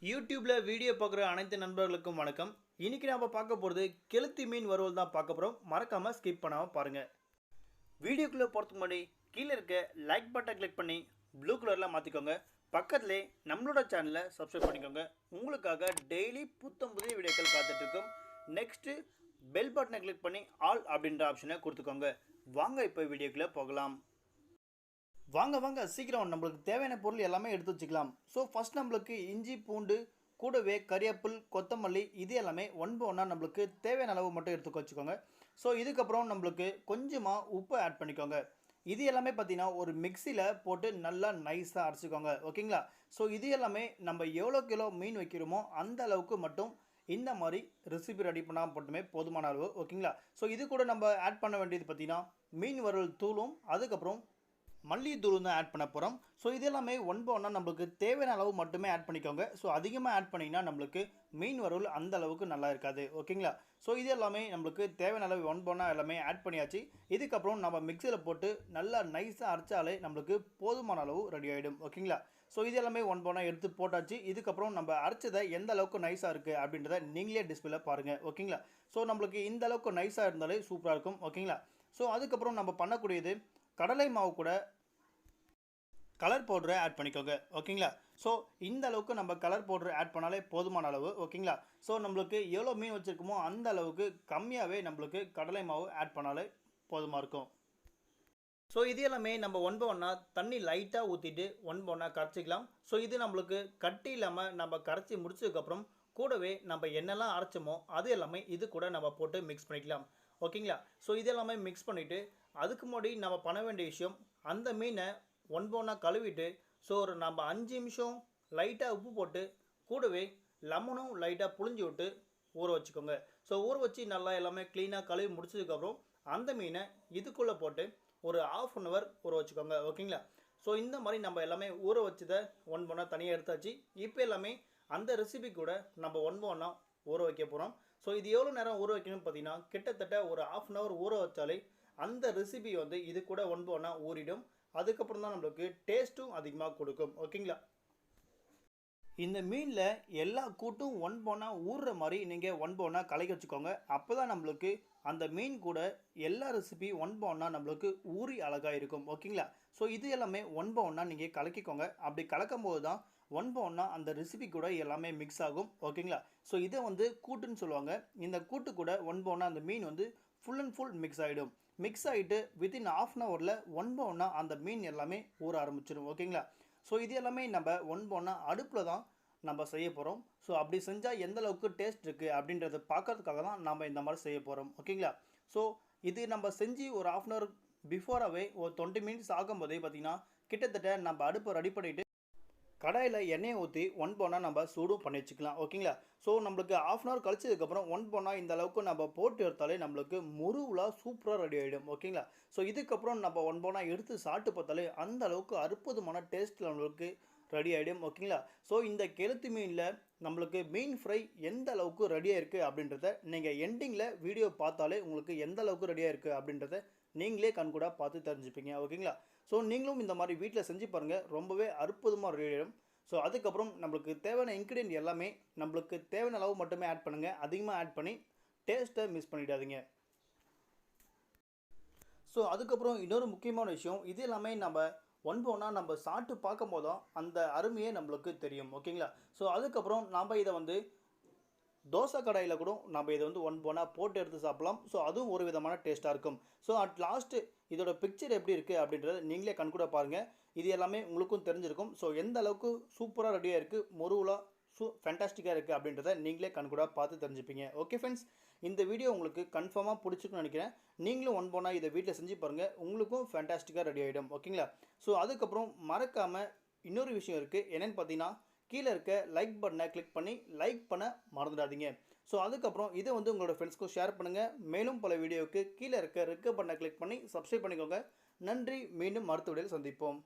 யூடியூப்ல வீடியோ பார்க்குற அனைத்து நண்பர்களுக்கும் வணக்கம். இன்னைக்கு நாம பார்க்க போகிறது கெளுத்தி மீன் வறுவல் தான் பார்க்க போகிறோம். மறக்காம ஸ்கிப் பண்ணாமல் பாருங்க. வீடியோக்குள்ளே போகிறதுக்கு முன்னாடி கீழே இருக்க லைக் பட்டனை கிளிக் பண்ணி ப்ளூ கலரில் மாற்றிக்கோங்க. பக்கத்துலேயே நம்மளோட சேனலை சப்ஸ்கிரைப் பண்ணிக்கோங்க. உங்களுக்காக டெய்லி புத்தம் புதிய வீடியோக்கள் காத்துட்ருக்கும். நெக்ஸ்ட்டு பெல் பட்டனை கிளிக் பண்ணி ஆல் அப்படின்ற ஆப்ஷனை கொடுத்துக்கோங்க. வாங்க இப்போ வீடியோக்குள்ளே போகலாம். வாங்க சீக்கிரம் நம்மளுக்கு தேவையான பொருள் எல்லாமே எடுத்து வச்சுக்கலாம். ஸோ ஃபஸ்ட் நம்மளுக்கு இஞ்சி பூண்டு கூடவே கறிவேப்பிலை கொத்தமல்லி இது எல்லாமே ஒன்றா நம்மளுக்கு தேவையான அளவு மட்டும் எடுத்து வச்சுக்கோங்க. ஸோ இதுக்கப்புறம் நம்மளுக்கு கொஞ்சமாக உப்பு ஆட் பண்ணிக்கோங்க. இது எல்லாமே பார்த்தீங்கன்னா ஒரு மிக்சியில் போட்டு நல்லா நைஸாக அரைச்சிக்கோங்க. ஓகேங்களா? ஸோ இது எல்லாமே நம்ம எவ்வளோ கிலோ மீன் வைக்கிறோமோ அந்த அளவுக்கு மட்டும் இந்த மாதிரி ரெசிபி ரெடி பண்ணால் மட்டுமே போதுமான அளவு. ஓகேங்களா? ஸோ இது கூட நம்ம ஆட் பண்ண வேண்டியது பார்த்தீங்கன்னா மீன் வறுவல் தூளும் அதுக்கப்புறம் மல்லித்தூள் தான் ஆட் பண்ண போகிறோம். ஸோ இது எல்லாமே ஒன்றா நம்மளுக்கு தேவையான அளவு மட்டுமே ஆட் பண்ணிக்கோங்க. ஸோ அதிகமாக ஆட் பண்ணிங்கன்னா நம்மளுக்கு மீன் வறுவல் அந்த அளவுக்கு நல்லா இருக்காது. ஓகேங்களா? ஸோ இது எல்லாமே நம்மளுக்கு தேவையான அளவு ஒன்றா எல்லாமே ஆட் பண்ணியாச்சு. இதுக்கப்புறம் நம்ம மிக்சியில் போட்டு நல்லா நைஸாக அரைச்சாலே நம்மளுக்கு போதுமான அளவு ரெடி ஆகிடும். ஓகேங்களா? ஸோ இது எல்லாமே ஒன்றா எடுத்து போட்டாச்சு. இதுக்கப்புறம் நம்ம அரைச்சதை எந்த அளவுக்கு நைஸாக இருக்குது அப்படின்றத நீங்களே டிஸ்பிளே பாருங்கள். ஓகேங்களா? ஸோ நம்மளுக்கு இந்த அளவுக்கு நைஸாக இருந்தாலே சூப்பராக இருக்கும். ஓகேங்களா? ஸோ அதுக்கப்புறம் நம்ம பண்ணக்கூடியது கடலை மாவு கூட கலர் பவுடரை ஆட் பண்ணிக்கோங்க. ஓகேங்களா? ஸோ இந்த அளவுக்கு நம்ம கலர் பவுடர் ஆட் பண்ணாலே போதுமான அளவு. ஓகேங்களா? ஸோ நம்மளுக்கு எவ்வளோ மீன் வச்சுருக்கோமோ அந்த அளவுக்கு கம்மியாகவே நம்மளுக்கு கடலை மாவு ஆட் பண்ணாலே போதுமாக இருக்கும். ஸோ இது எல்லாமே நம்ம ஒன்றா தண்ணி லைட்டாக ஊற்றிட்டு ஒன்றா கரைச்சிக்கலாம். ஸோ இது நம்மளுக்கு கட்டி இல்லாமல் நம்ம கரைச்சி முடிச்சதுக்கப்புறம் கூடவே நம்ம என்னெல்லாம் அரைச்சோமோ அது எல்லாமே இது கூட நம்ம போட்டு மிக்ஸ் பண்ணிக்கலாம். ஓகேங்களா? ஸோ இது எல்லாமே மிக்ஸ் பண்ணிவிட்டு அதுக்கு முன்னாடி நம்ம பண்ண வேண்டிய விஷயம் அந்த மீனை ஒன்றா கழுவிட்டு ஸோ ஒரு நம்ம 5 நிமிஷம் லைட்டாக உப்பு போட்டு கூடவே லெமனும் லைட்டாக புழிஞ்சு விட்டு ஊற வச்சுக்கோங்க. ஸோ ஊற வச்சு நல்லா எல்லாமே க்ளீனாக கழுவி முடிச்சதுக்கப்புறம் அந்த மீனை இதுக்குள்ளே போட்டு ஒரு 1/2 hour ஊற வச்சுக்கோங்க. ஓகேங்களா? ஸோ இந்த மாதிரி நம்ம எல்லாமே ஊற வச்சதை ஒன்றா தனியாக எடுத்தாச்சு. இப்போ எல்லாமே அந்த ரெசிபி கூட நம்ம ஒன்றா ஊற வைக்க போகிறோம். ஸோ இது எவ்வளோ நேரம் ஊற வைக்கணும்னு பார்த்தீங்கன்னா கிட்டத்தட்ட ஒரு 1/2 hour ஊற வச்சாலே அந்த ரெசிபி இது கூட ஒன்றா ஊறிடும். அதுக்கப்புறம் தான் நம்மளுக்கு டேஸ்ட்டும் அதிகமாக கொடுக்கும். ஓகேங்களா? இந்த மீனில் எல்லா கூட்டும் ஒன்றா ஊறுற மாதிரி நீங்கள் ஒன்றா கலக்கி வச்சுக்கோங்க. அப்போ தான் நம்மளுக்கு அந்த மீன் கூட எல்லா ரெசிபி ஒன்றா நம்மளுக்கு ஊறி அழகாக இருக்கும். ஓகேங்களா? ஸோ இது எல்லாமே ஒன்றா நீங்கள் கலக்கிக்கோங்க. அப்படி கலக்கும் போது தான் ஒன்றா அந்த ரெசிபி கூட எல்லாமே மிக்ஸ் ஆகும். ஓகேங்களா? ஸோ இதை கூட்டுன்னு சொல்லுவாங்க. இந்த கூட்டு கூட ஒன்றா அந்த mean full and full mix ஆகிடும். மிக்ஸ் ஆகிட்டு வித்தின் 1/2 hour ஒன்றா அந்த மீன் எல்லாமே ஊற ஆரம்பிச்சிடும். ஓகேங்களா? ஸோ இது எல்லாமே நம்ம ஒன்றா அடுப்பில் தான் நம்ம செய்ய போகிறோம். ஸோ அப்படி செஞ்சால் எந்த அளவுக்கு டேஸ்ட் இருக்குது அப்படின்றத பார்க்கறதுக்காக தான் நம்ம இந்த மாதிரி செய்ய போகிறோம். ஓகேங்களா? ஸோ இது நம்ம செஞ்சு ஒரு 1/2 hour பிஃபோராகவே ஒரு 20 minutes ஆகும்போதே பார்த்திங்கன்னா கிட்டத்தட்ட நம்ம அடுப்பை ரெடி பண்ணிவிட்டு கடாயில் எண்ணெயை ஊற்றி ஒன்றா நம்ம சூடும் பண்ணி வச்சுக்கலாம். ஓகேங்களா? ஸோ நம்மளுக்கு 1/2 hour கழிச்சதுக்கப்புறம் ஒன்றா இந்த அளவுக்கு நம்ம போட்டு எடுத்தாலே நம்மளுக்கு முருவலாக சூப்பராக ரெடி ஆகிடும். ஓகேங்களா? ஸோ இதுக்கப்புறம் நம்ம ஒன்றா எடுத்து சாப்பிட்டு பார்த்தாலே அந்த அளவுக்கு அற்புதமான டேஸ்ட் நம்மளுக்கு ரெடி ஆகிடும். ஓகேங்களா? ஸோ இந்த கெளுத்தி மீனில் நம்மளுக்கு மீன் ஃப்ரை எந்த அளவுக்கு ரெடியாக இருக்குது அப்படின்றத நீங்கள் எண்டிங்கில் வீடியோ பார்த்தாலே உங்களுக்கு எந்த அளவுக்கு ரெடியாக இருக்குது அப்படின்றத நீங்களே கண்கூடாக பார்த்து தெரிஞ்சுப்பீங்க. ஓகேங்களா? ஸோ நீங்களும் இந்த மாதிரி வீட்டில் செஞ்சு பாருங்கள். ரொம்பவே அற்புதமாக ரெடி ஆகிடும். ஸோ அதுக்கப்புறம் நம்மளுக்கு தேவையான இன்க்ரீடியன்ட் எல்லாமே நம்மளுக்கு தேவையான அளவு மட்டுமே ஆட் பண்ணுங்கள். அதிகமாக ஆட் பண்ணி டேஸ்ட்டை மிஸ் பண்ணிடாதீங்க. ஸோ அதுக்கப்புறம் இன்னொரு முக்கியமான விஷயம், இது எல்லாமே நம்ம ஒன்றா நம்ம சாப்பிட்டு பார்க்கும்போது தான் அந்த அருமையே நம்மளுக்கு தெரியும். ஓகேங்களா? ஸோ அதுக்கப்புறம் நாம் இதை தோசை கடாயில் கூட நம்ம இதை ஒன்றா போட்டு எடுத்து சாப்பிடலாம். ஸோ அதுவும் ஒரு விதமான டேஸ்ட்டாக இருக்கும். ஸோ அட் லாஸ்ட்டு இதோட பிக்சர் எப்படி இருக்குது அப்படின்றத நீங்களே கண்கூட பாருங்கள். இது எல்லாமே உங்களுக்கும் தெரிஞ்சிருக்கும். ஸோ எந்த அளவுக்கு சூப்பராக ரெடியாக இருக்குது, முருவலாக ஃபேண்டாஸ்டிக்காக இருக்குது அப்படின்றத நீங்களே கண்கூட பார்த்து தெரிஞ்சுப்பீங்க. ஓகே ஃப்ரெண்ட்ஸ், இந்த வீடியோ உங்களுக்கு கன்ஃபார்மாக பிடிச்சிருக்குன்னு நினைக்கிறேன். நீங்களும் ஒன்றா இதை வீட்டில் செஞ்சு பாருங்கள். உங்களுக்கும் ஃபேண்டாஸ்டிக்காக ரெடி ஆகிடும். ஓகேங்களா? ஸோ அதுக்கப்புறம் மறக்காமல் இன்னொரு விஷயம் இருக்குது. என்னென்னு பார்த்தீங்கன்னா கீழே இருக்க லைக் பட்டனை கிளிக் பண்ணி லைக் பண்ண மறந்துடாதீங்க. ஸோ அதுக்கப்புறம் இதை உங்களோட ஃப்ரெண்ட்ஸ்க்கும் ஷேர் பண்ணுங்கள். மேலும் பல வீடியோவுக்கு கீழே இருக்க ரெக்க பட்டனை கிளிக் பண்ணி சப்ஸ்கிரைப் பண்ணிக்கோங்க. நன்றி. மீண்டும் அடுத்த வீடியோவில் சந்திப்போம்.